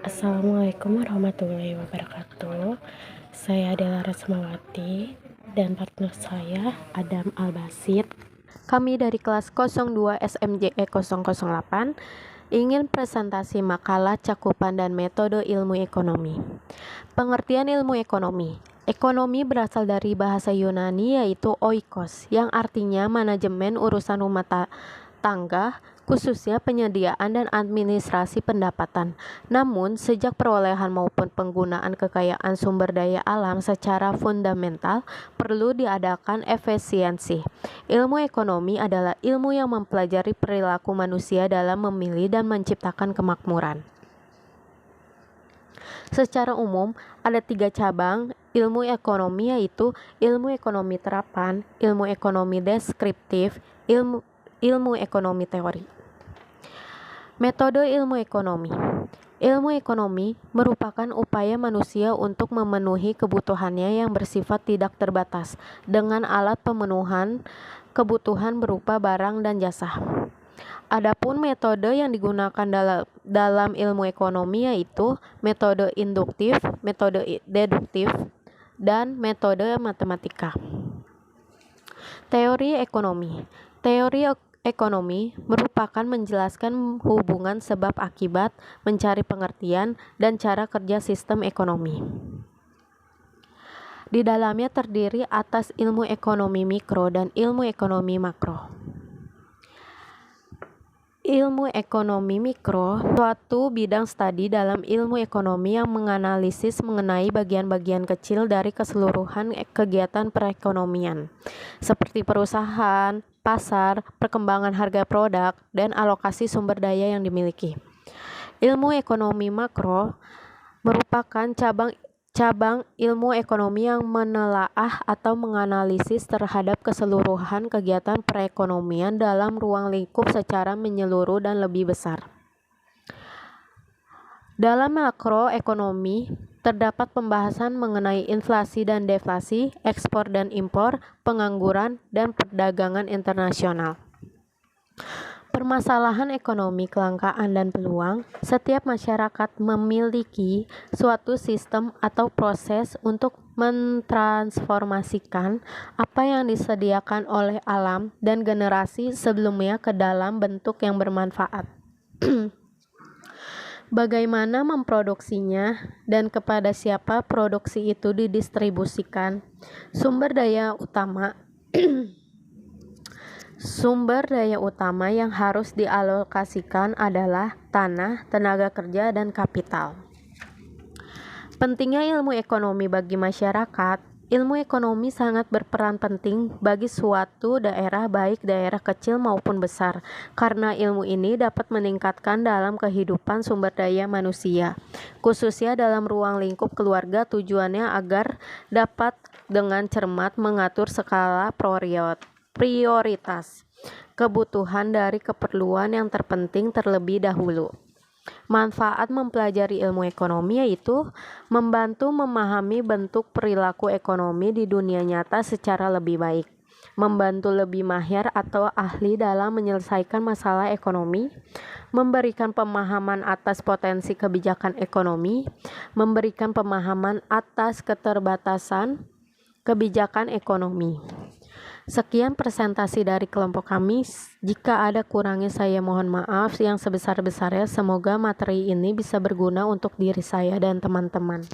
Assalamualaikum warahmatullahi wabarakatuh. Saya adalah Rasmawati dan partner saya Adam Albasit. Kami dari kelas 02 SMJE 008 ingin presentasi makalah cakupan dan metode ilmu ekonomi. Pengertian ilmu ekonomi. Ekonomi berasal dari bahasa Yunani yaitu oikos, yang artinya manajemen urusan rumah tangga, khususnya penyediaan dan administrasi pendapatan. Namun, sejak perolehan maupun penggunaan kekayaan sumber daya alam secara fundamental, perlu diadakan efisiensi. Ilmu ekonomi adalah ilmu yang mempelajari perilaku manusia dalam memilih dan menciptakan kemakmuran. Secara umum, ada 3 cabang ilmu ekonomi, yaitu ilmu ekonomi terapan, ilmu ekonomi deskriptif, ilmu ekonomi teori. Metode ilmu ekonomi. Ilmu ekonomi merupakan upaya manusia untuk memenuhi kebutuhannya yang bersifat tidak terbatas dengan alat pemenuhan kebutuhan berupa barang dan jasa. Adapun metode yang digunakan dalam ilmu ekonomi yaitu metode induktif, metode deduktif, dan metode matematika. Teori ekonomi. Teori ekonomi merupakan menjelaskan hubungan sebab akibat, mencari pengertian, dan cara kerja sistem ekonomi. Di dalamnya terdiri atas ilmu ekonomi mikro dan ilmu ekonomi makro. Ilmu ekonomi mikro, suatu bidang studi dalam ilmu ekonomi yang menganalisis mengenai bagian-bagian kecil dari keseluruhan kegiatan perekonomian, seperti perusahaan, pasar, perkembangan harga produk, dan alokasi sumber daya yang dimiliki. Ilmu ekonomi makro merupakan cabang ilmu ekonomi yang menelaah atau menganalisis terhadap keseluruhan kegiatan perekonomian dalam ruang lingkup secara menyeluruh dan lebih besar. Dalam makroekonomi terdapat pembahasan mengenai inflasi dan deflasi, ekspor dan impor, pengangguran, dan perdagangan internasional. Permasalahan ekonomi, kelangkaan, dan peluang. Setiap masyarakat memiliki suatu sistem atau proses untuk mentransformasikan apa yang disediakan oleh alam dan generasi sebelumnya ke dalam bentuk yang bermanfaat. Bagaimana memproduksinya dan kepada siapa produksi itu didistribusikan. Sumber daya utama yang harus dialokasikan adalah tanah, tenaga kerja, dan kapital. Pentingnya ilmu ekonomi bagi masyarakat. Ilmu ekonomi sangat berperan penting bagi suatu daerah, baik daerah kecil maupun besar, karena ilmu ini dapat meningkatkan dalam kehidupan sumber daya manusia, khususnya dalam ruang lingkup keluarga. Tujuannya agar dapat dengan cermat mengatur skala prioritas kebutuhan dari keperluan yang terpenting terlebih dahulu. Manfaat mempelajari ilmu ekonomi yaitu membantu memahami bentuk perilaku ekonomi di dunia nyata secara lebih baik, membantu lebih mahir atau ahli dalam menyelesaikan masalah ekonomi, memberikan pemahaman atas potensi kebijakan ekonomi, memberikan pemahaman atas keterbatasan kebijakan ekonomi. Sekian presentasi dari kelompok kami. Jika ada kurangnya saya mohon maaf yang sebesar-besarnya. Semoga materi ini bisa berguna untuk diri saya dan teman-teman.